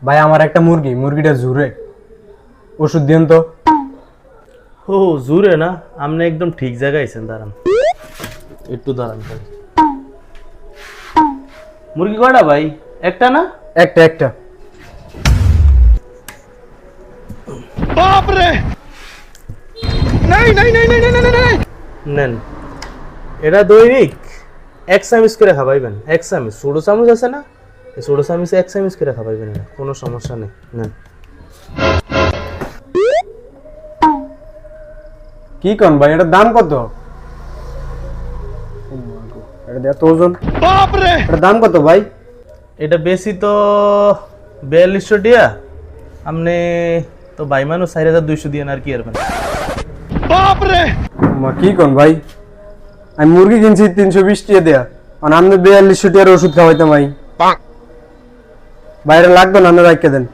ভাই আমার একটা মুরগিটা জুরে, ওষুধ দিন তো। ও জুরে না, আপনি একদম ঠিক জায়গায় আছেন, দাঁড়ান একটু দাঁড়ান ভাই। মুরগি কয়টা ভাই? একটা না? একটা একটা। নেন, এটা দৈনিক 1 চামচ করে খাবাইবেন। 1 চামচ, ছোট চামচ আছে না, এই ছোট চামচে 1 চামচ করে খাবাইবেন, এটা কোনো সমস্যা নেই। নেন। কি কোন ভাই, এটার দাম কত? এটা দেয়া তো ওজন। এটার দাম কত ভাই? এটা বেশি তো 4200 টিয়া, আপনি তো ভাই মানুষ 4200 দিয়ে আর কি আরবেন। কি কোন ভাই, আমি মুরগি কিনছি 320 টাকা দেয়া, আর আপনি 4200 টাকার ওষুধ খাওয়াইতাম ভাই। বাইরে লাগতো না, আপনি রাখতে দেন।